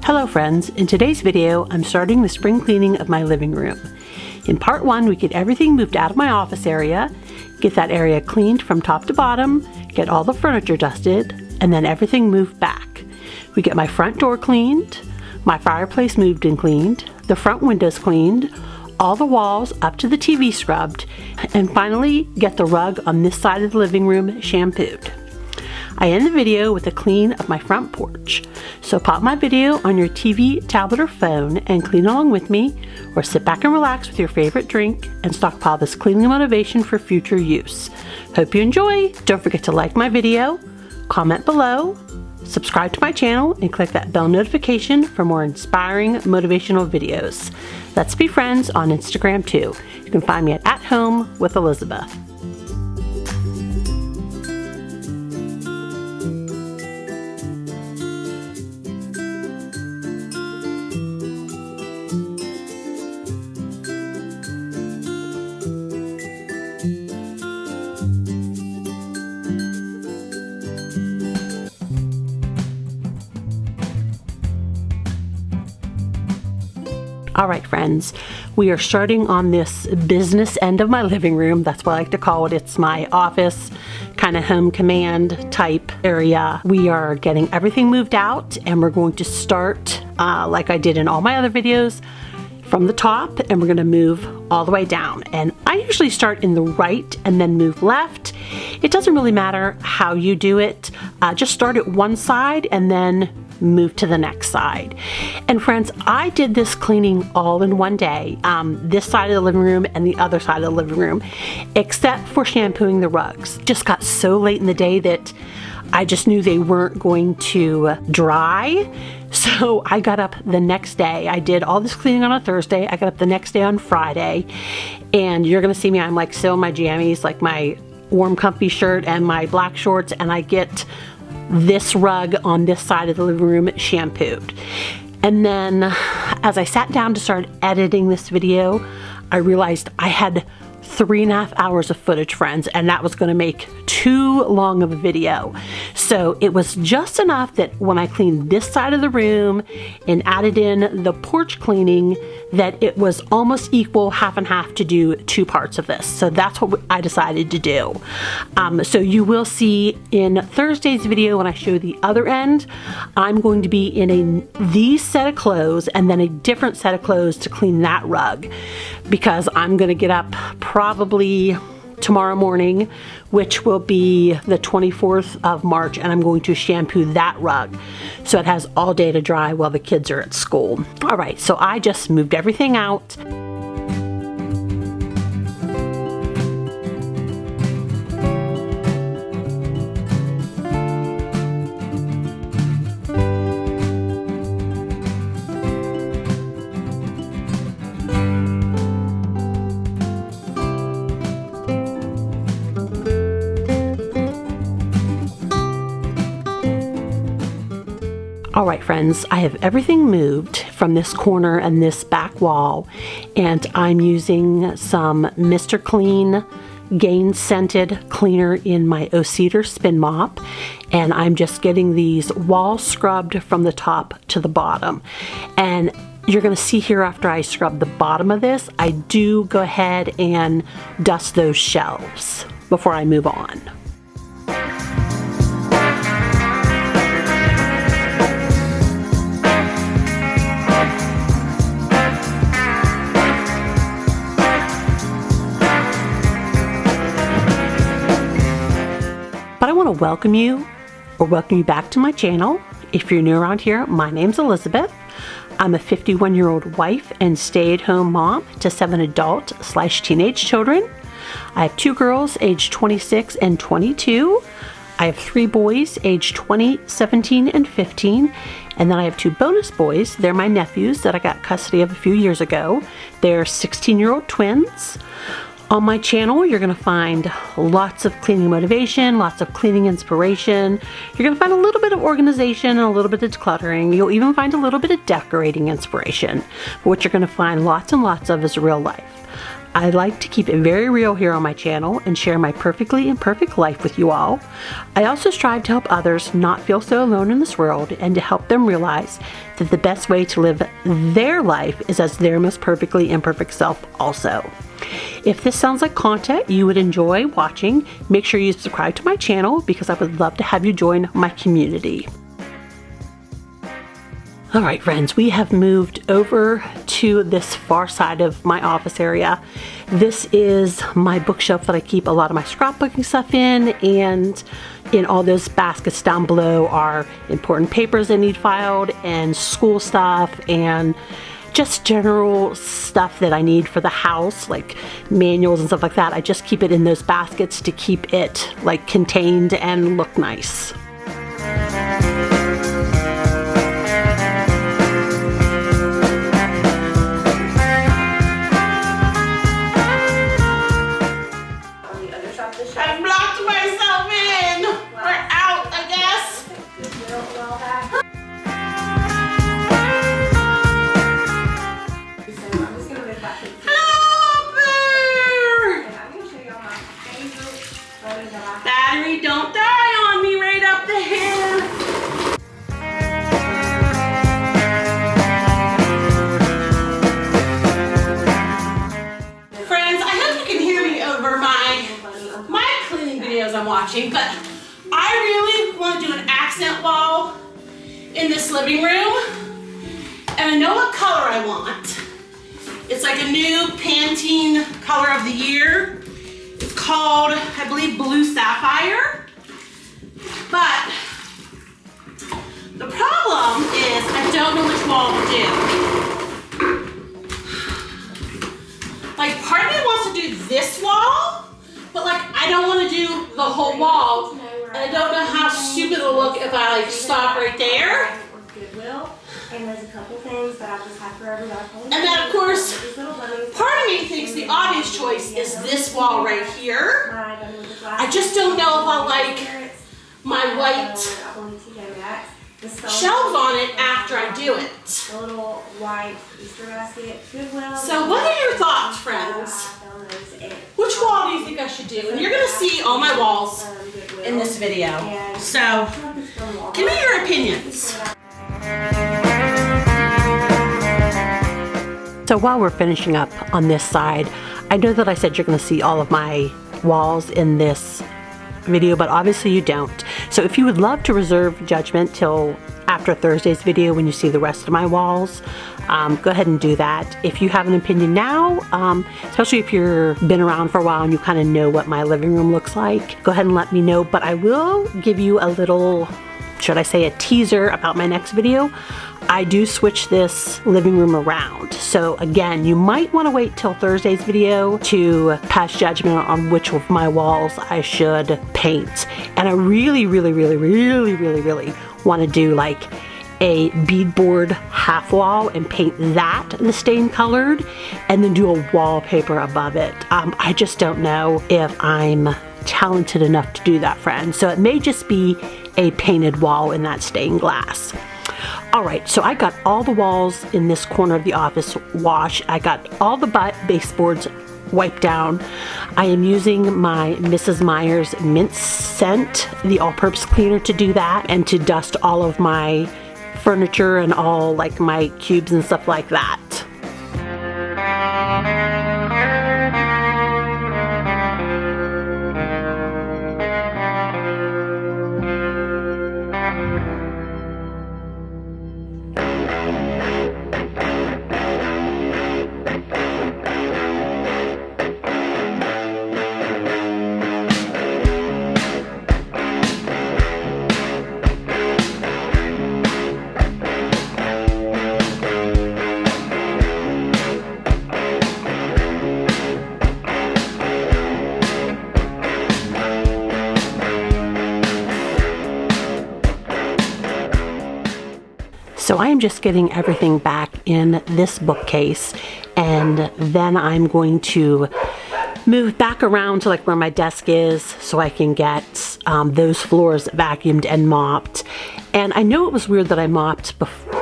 Hello friends, in today's video I'm starting the spring cleaning of my living room. In part 1 we get everything moved out of my office area, get that area cleaned from top to bottom, get all the furniture dusted, and then everything moved back. We get my front door cleaned, my fireplace moved and cleaned, the front windows cleaned, all the walls up to the TV scrubbed, and finally get the rug on this side of the living room shampooed. I end the video with a clean of my front porch. So pop my video on your TV, tablet, or phone and clean along with me, or sit back and relax with your favorite drink and stockpile this cleaning motivation for future use. Hope you enjoy. Don't forget to like my video, comment below, subscribe to my channel, and click that bell notification for more inspiring motivational videos. Let's be friends on Instagram too. You can find me at Home with Elizabeth. Alright friends, we are starting on this business end of my living room. That's what I like to call it. It's my office, kind of home command type area. We are getting everything moved out and we're going to start, like I did in all my other videos, from the top, and we're going to move all the way down. And I usually start in the right and then move left. It doesn't really matter how you do it. Just start at one side and then move to the next side. And friends, I did this cleaning all in one day, this side of the living room and the other side of the living room, except for shampooing the rugs. Just got so late in the day that I just knew they weren't going to dry. So I got up the next day. I did all this cleaning on a Thursday. I got up the next day on Friday, and you're gonna see me, I'm like still in my jammies, like my warm comfy shirt and my black shorts, and I get this rug on this side of the living room shampooed. And then as I sat down to start editing this video, I realized I had 3.5 hours of footage, friends, and that was going to make too long of a video. So it was just enough that when I cleaned this side of the room and added in the porch cleaning, that it was almost equal, half and half, to do 2 parts of this. So that's what I decided to do. So you will see in Thursday's video when I show the other end, I'm going to be in these set of clothes and then a different set of clothes to clean that rug, because I'm going to get up probably tomorrow morning, which will be the 24th of March, and I'm going to shampoo that rug so it has all day to dry while the kids are at school. All right, so I just moved everything out. Alright friends, I have everything moved from this corner and this back wall, and I'm using some Mr. Clean Gain Scented Cleaner in my O-Cedar Spin Mop, and I'm just getting these walls scrubbed from the top to the bottom. And you're going to see here after I scrub the bottom of this, I do go ahead and dust those shelves before I move on. But I want to welcome you back to my channel. If you're new around here, my name's Elizabeth. I'm a 51-year-old wife and stay-at-home mom to 7 adult/teenage children. I have 2 girls aged 26 and 22. I have 3 boys aged 20, 17, and 15. And then I have 2 bonus boys. They're my nephews that I got custody of a few years ago. They're 16-year-old twins. On my channel, you're going to find lots of cleaning motivation, lots of cleaning inspiration. You're going to find a little bit of organization and a little bit of decluttering. You'll even find a little bit of decorating inspiration. But what you're going to find lots and lots of is real life. I like to keep it very real here on my channel and share my perfectly imperfect life with you all. I also strive to help others not feel so alone in this world and to help them realize that the best way to live their life is as their most perfectly imperfect self also. If this sounds like content you would enjoy watching, make sure you subscribe to my channel because I would love to have you join my community. Alright friends, we have moved over to this far side of my office area. This is my bookshelf that I keep a lot of my scrapbooking stuff in, and in all those baskets down below are important papers that need filed and school stuff and just general stuff that I need for the house, like manuals and stuff like that. I just keep it in those baskets to keep it like contained and look nice. I blocked myself in! We're out, I guess! Hello, Bear! Battery, don't die on me right up the hill! Friends, I hope you can hear me over my cleaning videos I'm watching, but I really want to do an accent wall in this living room, and I know what color I want. It's like a new Pantene color of the year. It's called, I believe, Blue Sapphire, but the problem is I don't know which wall to do. Like, part of me wants to do this wall, but like I don't want to do the whole wall, and I don't know how stupid it'll look if I like stop right there. And there's a couple things that I just have for everybody. And then of course, part of me thinks the obvious choice is this wall right here. I just don't know if I'll like my white shelves on it after I do it. The little white Easter basket. Goodwill. So what are your thoughts, friends? Which wall do you think I should do? And you're going to see all my walls in this video. So give me your opinions. So while we're finishing up on this side, I know that I said you're going to see all of my walls in this video, but obviously you don't. So if you would love to reserve judgment till after Thursday's video when you see the rest of my walls, go ahead and do that. If you have an opinion now, especially if you've been around for a while and you kind of know what my living room looks like, go ahead and let me know. But I will give you a little, should I say, a teaser about my next video. I do switch this living room around. So again, you might want to wait till Thursday's video to pass judgment on which of my walls I should paint. And I really want to do like a beadboard half wall and paint that the stain colored and then do a wallpaper above it. I just don't know if I'm talented enough to do that, friends. So it may just be a painted wall in that stained glass. Alright, so I got all the walls in this corner of the office washed. I got all the baseboards wiped down. I am using my Mrs. Meyer's mint scent, the all-purpose cleaner, to do that and to dust all of my furniture and all like my cubes and stuff like that. So I am just getting everything back in this bookcase, and then I'm going to move back around to like where my desk is so I can get those floors vacuumed and mopped. And I know it was weird that I not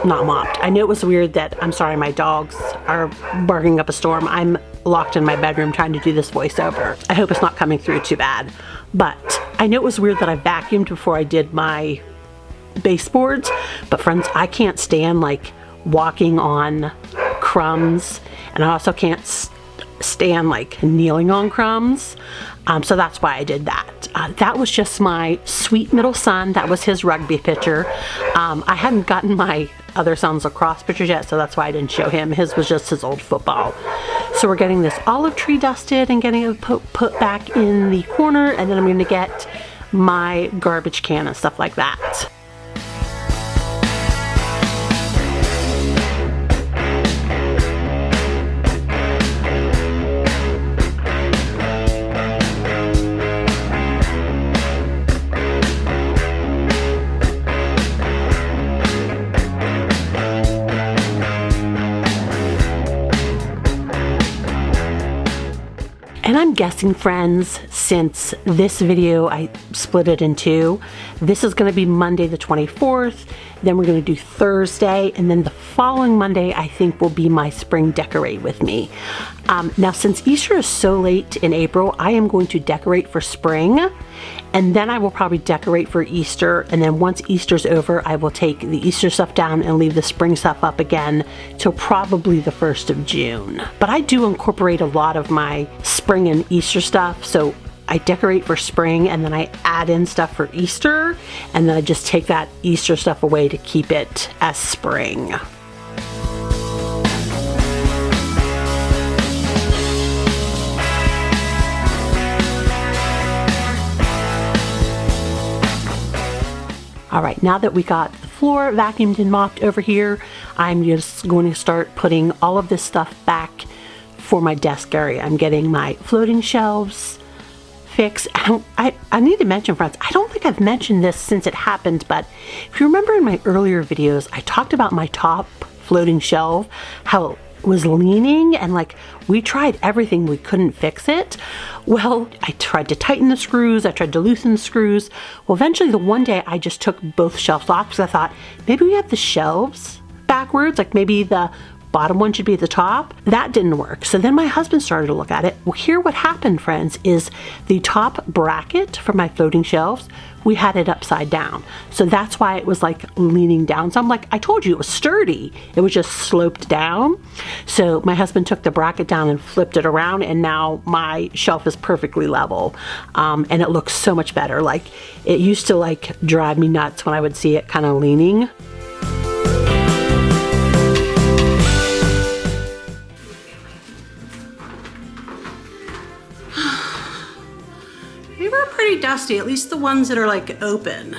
mopped. I know it was weird that, I'm sorry, my dogs are barking up a storm. I'm locked in my bedroom trying to do this voiceover. I hope it's not coming through too bad. But I know it was weird that I vacuumed before I did my baseboards, but friends, I can't stand like walking on crumbs, and I also can't stand like kneeling on crumbs. So that's why I did that. That was just my sweet middle son. That was his rugby picture. I hadn't gotten my other son's lacrosse pictures yet, so that's why I didn't show him. His was just his old football. So we're getting this olive tree dusted and getting it put back in the corner, and then I'm going to get my garbage can and stuff like that. And I'm guessing, friends, since this video, I split it in two, this is going to be Monday the 24th, then we're going to do Thursday, and then the following Monday, I think, will be my spring decorate with me. Now, since Easter is so late in April, I am going to decorate for spring, and then I will probably decorate for Easter, and then once Easter's over, I will take the Easter stuff down and leave the spring stuff up again till probably the 1st of June. But I do incorporate a lot of my spring and Easter stuff, so I decorate for spring and then I add in stuff for Easter, and then I just take that Easter stuff away to keep it as spring. All right, now that we got the floor vacuumed and mopped over here, I'm just going to start putting all of this stuff back for my desk area. I'm getting my floating shelves fixed. I need to mention, friends, I don't think I've mentioned this since it happened, but if you remember in my earlier videos, I talked about my top floating shelf, how it was leaning, and like we tried everything, we couldn't fix it. Well, I tried to tighten the screws, I tried to loosen the screws. Well, eventually the one day I just took both shelves off because I thought maybe we have the shelves backwards, like maybe the bottom one should be at the top. That didn't work. So then my husband started to look at it. Well, here what happened, friends, is the top bracket for my floating shelves, we had it upside down. So that's why it was like leaning down. So I'm like, I told you it was sturdy. It was just sloped down. So my husband took the bracket down and flipped it around, and now my shelf is perfectly level. And it looks so much better. Like it used to like drive me nuts when I would see it kind of leaning. They were pretty dusty, at least the ones that are like open.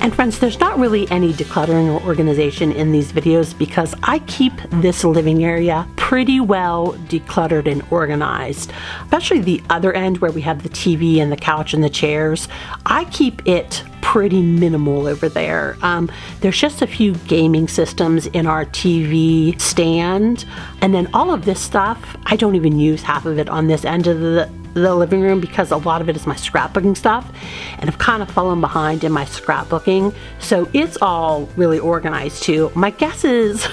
And friends, there's not really any decluttering or organization in these videos because I keep this living area pretty well decluttered and organized. Especially the other end where we have the TV and the couch and the chairs. I keep it pretty minimal over there. There's just a few gaming systems in our TV stand, and then all of this stuff, I don't even use half of it on this end of the living room because a lot of it is my scrapbooking stuff, and I've kind of fallen behind in my scrapbooking, so it's all really organized too. My guess is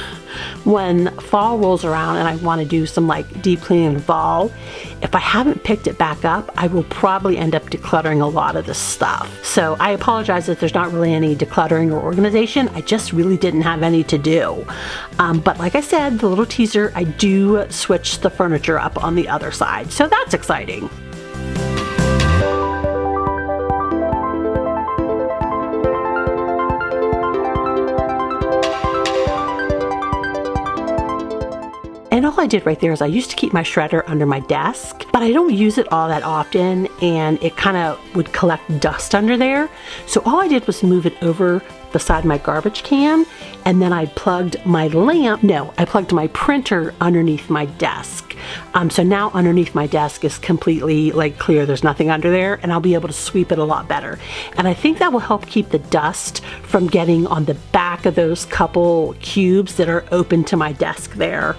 when fall rolls around and I want to do some like deep cleaning in the fall, if I haven't picked it back up, I will probably end up decluttering a lot of this stuff. So I apologize if there's not really any decluttering or organization. I just really didn't have any to do. But like I said, the little teaser, I do switch the furniture up on the other side. So that's exciting. And all I did right there is I used to keep my shredder under my desk, but I don't use it all that often, and it kind of would collect dust under there. So all I did was move it over beside my garbage can, and then I plugged my I plugged my printer underneath my desk. So now underneath my desk is completely like clear, there's nothing under there, and I'll be able to sweep it a lot better. And I think that will help keep the dust from getting on the back of those couple cubes that are open to my desk there.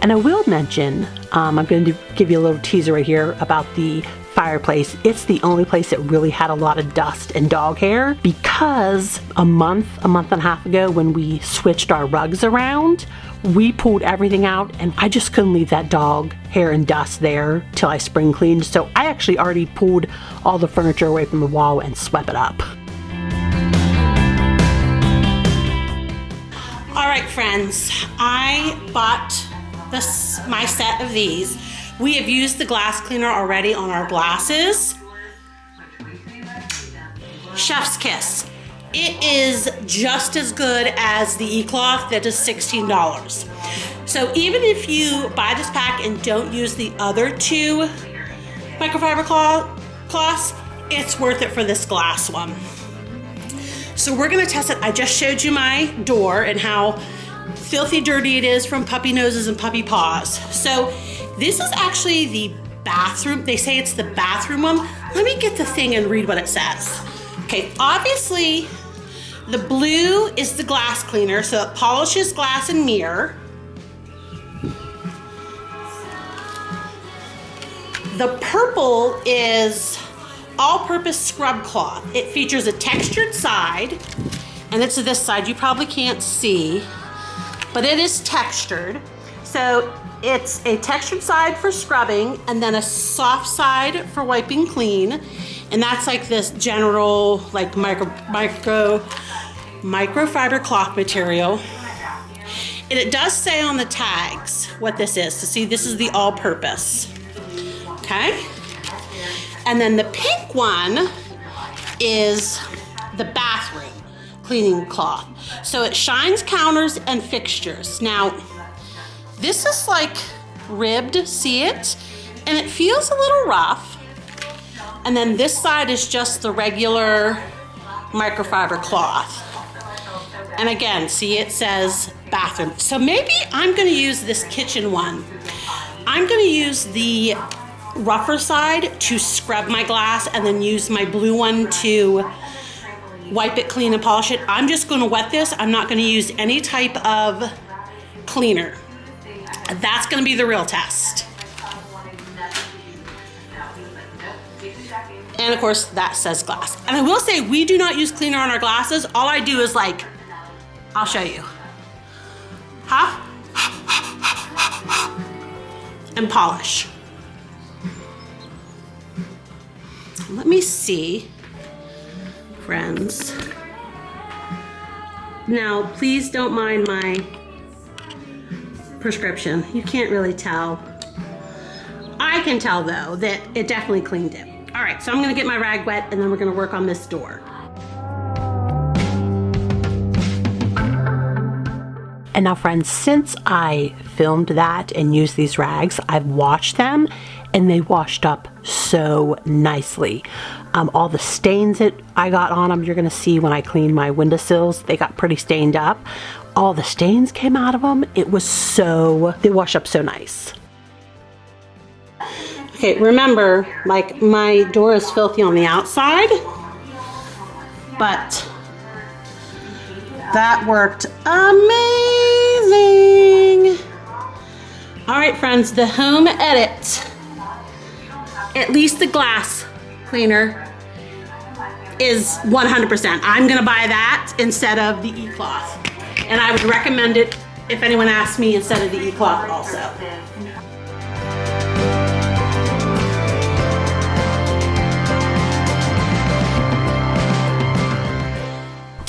And I will mention, I'm going to give you a little teaser right here about the fireplace. It's the only place that really had a lot of dust and dog hair, because a month and a half ago when we switched our rugs around, we pulled everything out and I just couldn't leave that dog hair and dust there till I spring cleaned. So I actually already pulled all the furniture away from the wall and swept it up. All right, friends, I bought my set of these. We have used the glass cleaner already on our glasses. Chef's kiss. It is just as good as the e-cloth that is $16. So even if you buy this pack and don't use the other two microfiber cloths, it's worth it for this glass one. So we're gonna test it. I just showed you my door and how filthy dirty it is from puppy noses and puppy paws. So this is actually the bathroom. They say it's the bathroom one. Let me get the thing and read what it says. Okay, obviously the blue is the glass cleaner, so it polishes glass and mirror. The purple is all-purpose scrub cloth. It features a textured side, and it's this side. You probably can't see, but it is textured. So it's a textured side for scrubbing and then a soft side for wiping clean. And that's like this general like microfiber cloth material. And it does say on the tags what this is. So see, this is the all-purpose, okay? And then the pink one is the bathroom cleaning cloth. So it shines counters and fixtures. Now, this is like ribbed, see it? And it feels a little rough. And then this side is just the regular microfiber cloth. And again, see, it says bathroom. So maybe I'm gonna use this kitchen one. I'm gonna use the rougher side to scrub my glass and then use my blue one to wipe it clean and polish it. I'm just gonna wet this. I'm not gonna use any type of cleaner. That's gonna be the real test. And of course, that says glass. And I will say, we do not use cleaner on our glasses. All I do is like, I'll show you. Huh? And polish. Let me see, friends. Now, please don't mind my prescription. You can't really tell. I can tell though that it definitely cleaned it. All right, so I'm gonna get my rag wet and then we're gonna work on this door. And now friends, since I filmed that and used these rags, I've washed them and they washed up so nicely. All the stains that I got on them, you're gonna see when I clean my windowsills, they got pretty stained up. All the stains came out of them. It was so, they wash up so nice. Okay, remember, like my door is filthy on the outside, but that worked amazing. All right, friends, the home edit, at least the glass cleaner is 100%. I'm gonna buy that instead of the e-cloth. And I would recommend it if anyone asks me instead of the e-cloth also.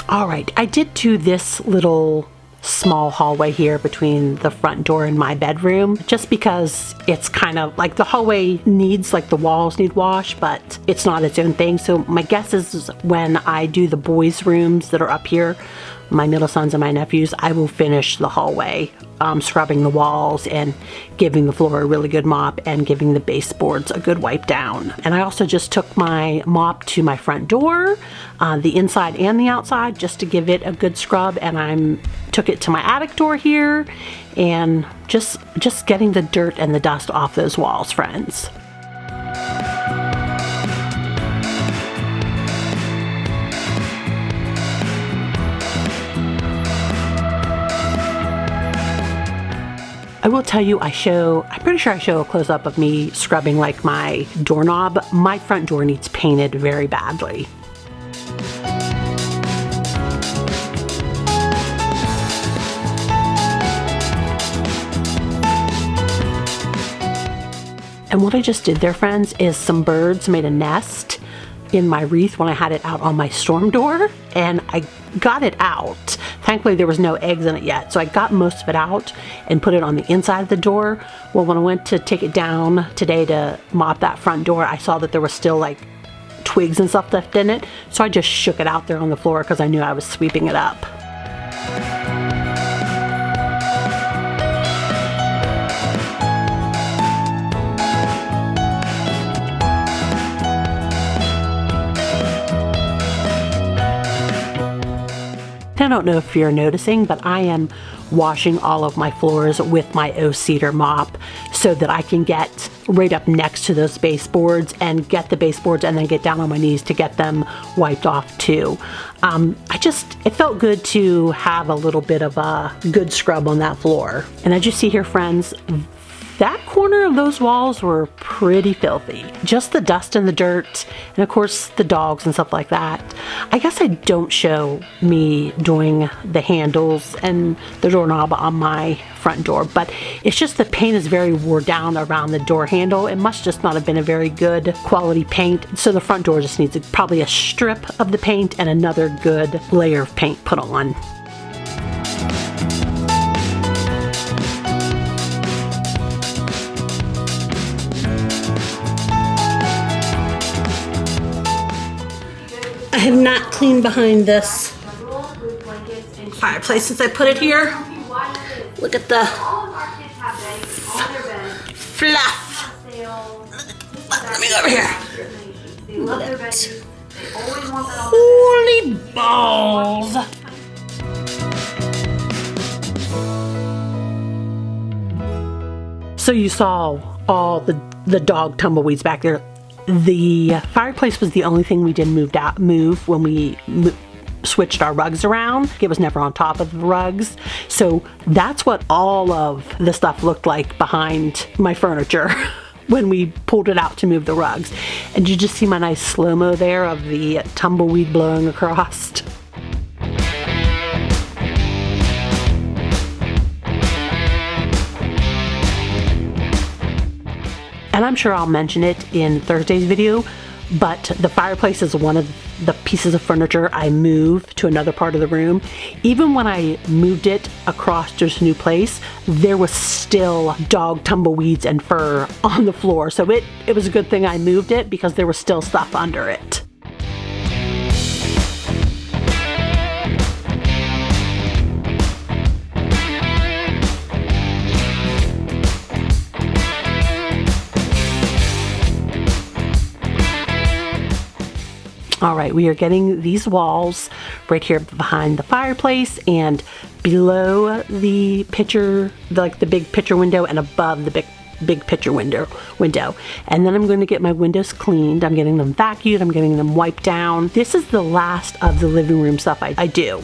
All right, I did do this little small hallway here between the front door and my bedroom, just because it's kind of like the hallway needs, like the walls need wash, but it's not its own thing. So my guess is when I do the boys' rooms that are up here, my middle sons and my nephews, I will finish the hallway, scrubbing the walls and giving the floor a really good mop and giving the baseboards a good wipe down. And I also just took my mop to my front door, the inside and the outside, just to give it a good scrub. And I took it to my attic door here and just getting the dirt and the dust off those walls, friends. I will tell you, I'm pretty sure I show a close-up of me scrubbing like my doorknob. My front door needs painted very badly. And what I just did there, friends, is some birds made a nest in my wreath when I had it out on my storm door, and I got it out. Thankfully there was no eggs in it yet, so I got most of it out and put it on the inside of the door. Well, when I went to take it down today to mop that front door, I saw that there was still like twigs and stuff left in it, so I just shook it out there on the floor because I knew I was sweeping it up. I don't know if you're noticing, but I am washing all of my floors with my O-Cedar mop so that I can get right up next to those baseboards and get the baseboards and then get down on my knees to get them wiped off too. It felt good to have a little bit of a good scrub on that floor. And as you see here, friends, that corner of those walls were pretty filthy. Just the dust and the dirt, and of course the dogs and stuff like that. I guess I don't show me doing the handles and the doorknob on my front door, but it's just the paint is very wore down around the door handle. It must just not have been a very good quality paint, so the front door just needs probably a strip of the paint and another good layer of paint put on. I have not cleaned behind this fireplace since I put it here. Look at the fluff. Let me go over here. Look at it. Holy balls. So you saw all the dog tumbleweeds back there. The fireplace was the only thing we didn't move when we switched our rugs around. It was never on top of the rugs. So that's what all of the stuff looked like behind my furniture when we pulled it out to move the rugs. And you just see my nice slow-mo there of the tumbleweed blowing across. And I'm sure I'll mention it in Thursday's video, but the fireplace is one of the pieces of furniture I moved to another part of the room. Even when I moved it across to this new place, there was still dog tumbleweeds and fur on the floor. So it was a good thing I moved it because there was still stuff under it. All right, we are getting these walls right here behind the fireplace and below the picture, like the big picture window, and above the big picture window. And then I'm going to get my windows cleaned. I'm getting them vacuumed. I'm getting them wiped down. This is the last of the living room stuff I do.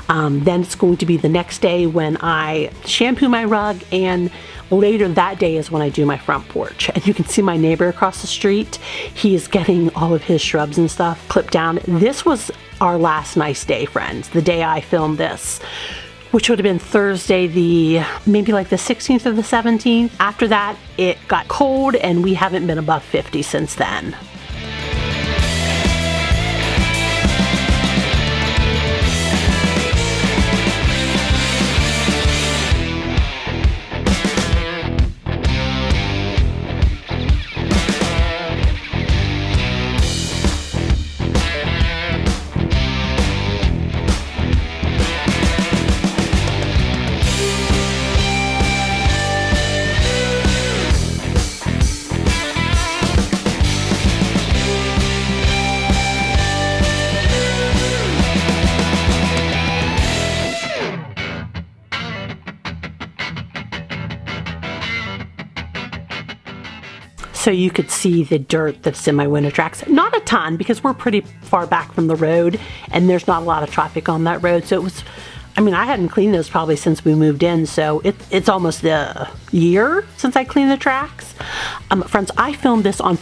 Then it's going to be the next day when I shampoo my rug, and later that day is when I do my front porch. And you can see my neighbor across the street. He is getting all of his shrubs and stuff clipped down. This was our last nice day, friends, the day I filmed this, which would have been Thursday, maybe like the 16th or the 17th. After that, it got cold and we haven't been above 50 since then. So you could see the dirt that's in my window tracks. Not a ton, because we're pretty far back from the road and there's not a lot of traffic on that road. So it was I mean, I hadn't cleaned those probably since we moved in, so it's almost a year since I cleaned the tracks. Friends, I filmed this on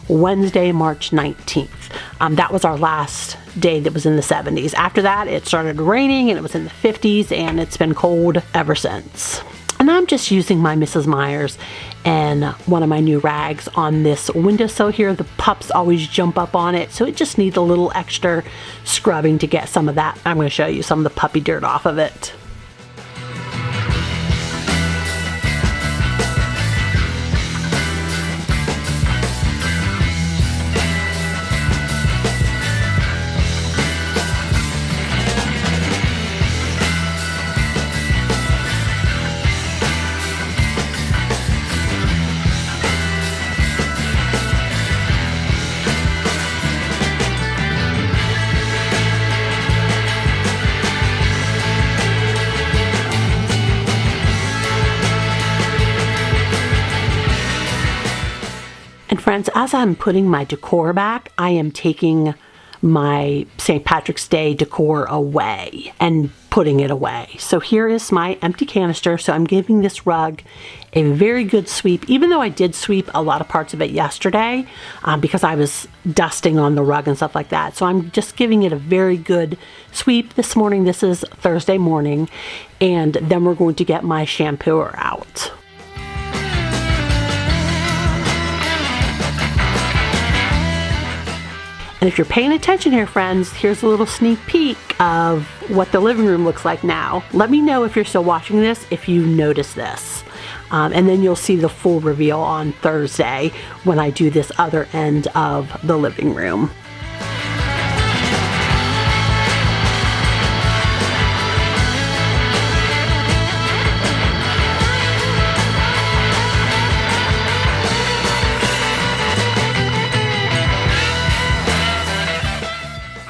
Wednesday, March 19th. That was our last day that was in the 70s. After that, it started raining and it was in the 50s, and it's been cold ever since. And I'm just using my Mrs. Meyer's and one of my new rags on this windowsill here. The pups always jump up on it, so it just needs a little extra scrubbing to get some of that. I'm going to show you some of the puppy dirt off of it. And friends, as I'm putting my decor back, I am taking my St. Patrick's Day decor away and putting it away. So here is my empty canister. So I'm giving this rug a very good sweep, even though I did sweep a lot of parts of it yesterday because I was dusting on the rug and stuff like that. So I'm just giving it a very good sweep this morning. This is Thursday morning, and then we're going to get my shampooer out. And if you're paying attention here, friends, here's a little sneak peek of what the living room looks like now. Let me know if you're still watching this, if you notice this. And then you'll see the full reveal on Thursday when I do this other end of the living room.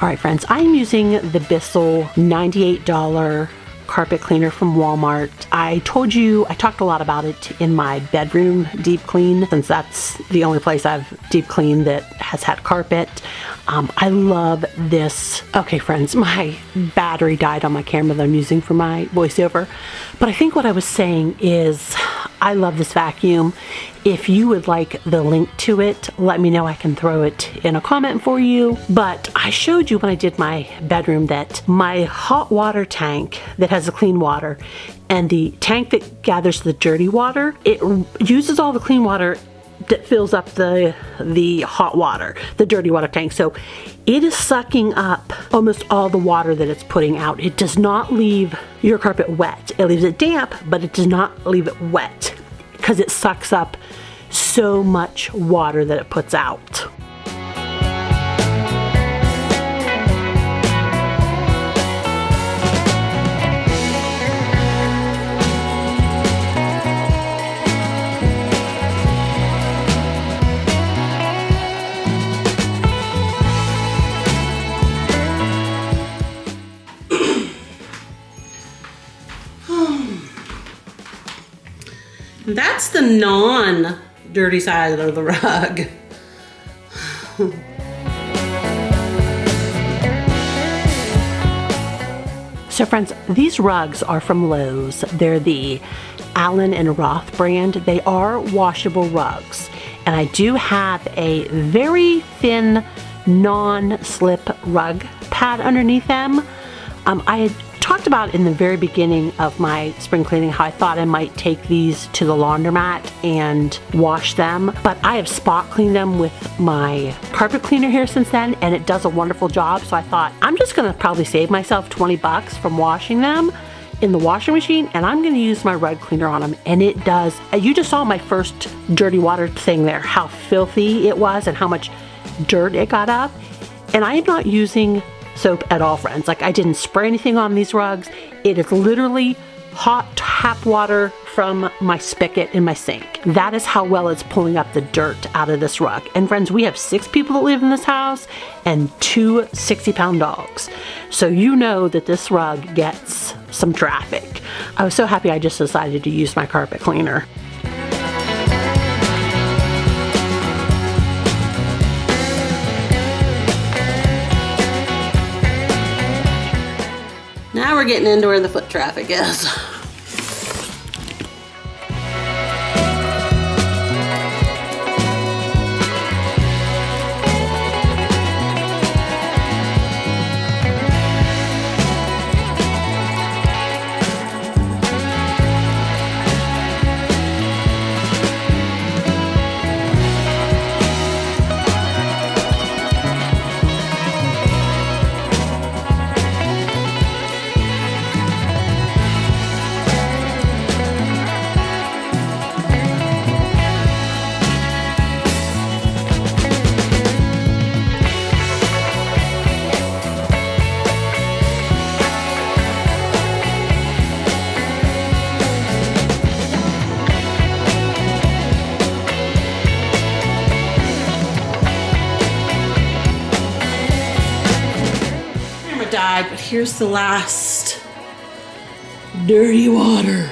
All right, friends, I'm using the Bissell $98 carpet cleaner from Walmart. I told you, I talked a lot about it in my bedroom deep clean, since that's the only place I've deep cleaned that has had carpet. I love this. Okay, friends, my battery died on my camera that I'm using for my voiceover. But I think what I was saying is I love this vacuum. If you would like the link to it, let me know. I can throw it in a comment for you. But I showed you when I did my bedroom that my hot water tank that has the clean water and the tank that gathers the dirty water, it uses all the clean water that fills up the hot water, the dirty water tank. So it is sucking up almost all the water that it's putting out. It does not leave your carpet wet. It leaves it damp, but it does not leave it wet because it sucks up so much water that it puts out. That's the non-dirty side of the rug. So friends, these rugs are from Lowe's. They're the Allen and Roth brand. They are washable rugs. And I do have a very thin non-slip rug pad underneath them. I had talked about in the very beginning of my spring cleaning how I thought I might take these to the laundromat and wash them, but I have spot cleaned them with my carpet cleaner here since then, and it does a wonderful job. So I thought I'm just gonna probably save myself 20 bucks from washing them in the washing machine, and I'm gonna use my rug cleaner on them. And it does, you just saw my first dirty water thing there, how filthy it was and how much dirt it got up. And I am not using soap at all, friends. Like, I didn't spray anything on these rugs. It is literally hot tap water from my spigot in my sink. That is how well it's pulling up the dirt out of this rug. And friends, we have 6 people that live in this house and 2 60-pound dogs. So you know that this rug gets some traffic. I was so happy I just decided to use my carpet cleaner. we're getting into where the foot traffic is. Died, but here's the last dirty water.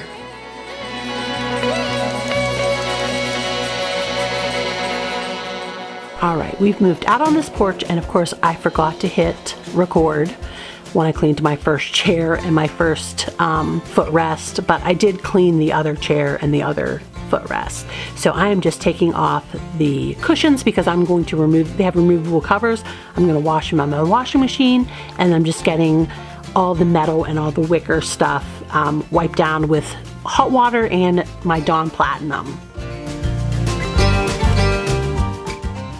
All right, we've moved out on this porch, and of course I forgot to hit record when I cleaned my first chair and my first footrest, but I did clean the other chair and the other footrest. So I am just taking off the cushions because I'm going to remove, they have removable covers. I'm going to wash them on my washing machine, and I'm just getting all the metal and all the wicker stuff wiped down with hot water and my Dawn Platinum.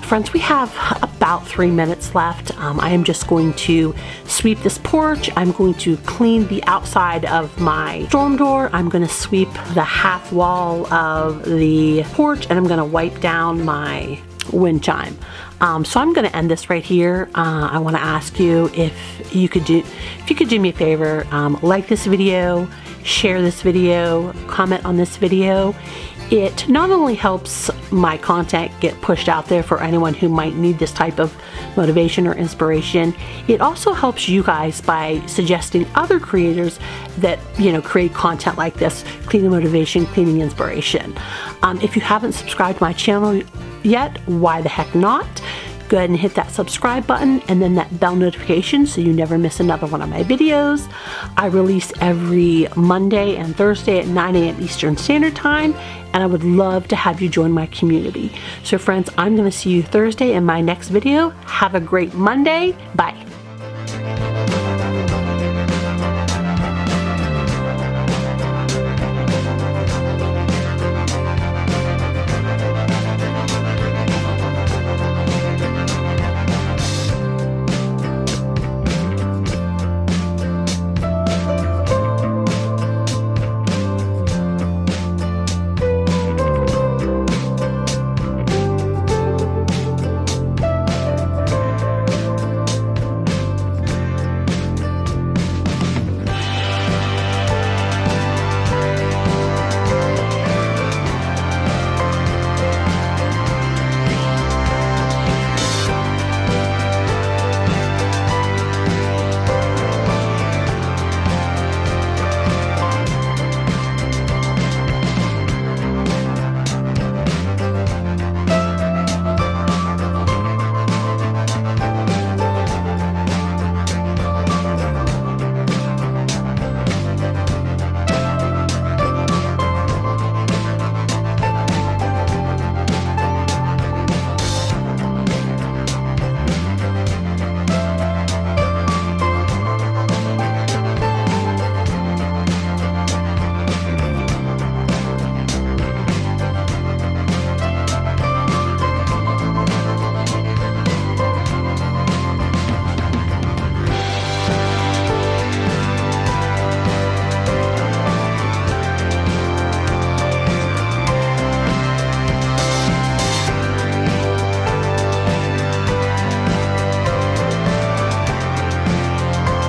Friends, we have about 3 minutes left. I am just going to sweep this porch. I'm going to clean the outside of my storm door. I'm going to sweep the half wall of the porch, and I'm going to wipe down my wind chime. So I'm going to end this right here. I want to ask you if you could do me a favor, like this video, share this video, comment on this video. It not only helps my content get pushed out there for anyone who might need this type of motivation or inspiration, it also helps you guys by suggesting other creators that, you know, create content like this, cleaning motivation, cleaning inspiration. If you haven't subscribed to my channel yet, why the heck not? Go ahead and hit that subscribe button and then that bell notification so you never miss another one of my videos. I release every Monday and Thursday at 9 a.m. Eastern Standard Time, and I would love to have you join my community. So friends, I'm going to see you Thursday in my next video. Have a great Monday. Bye.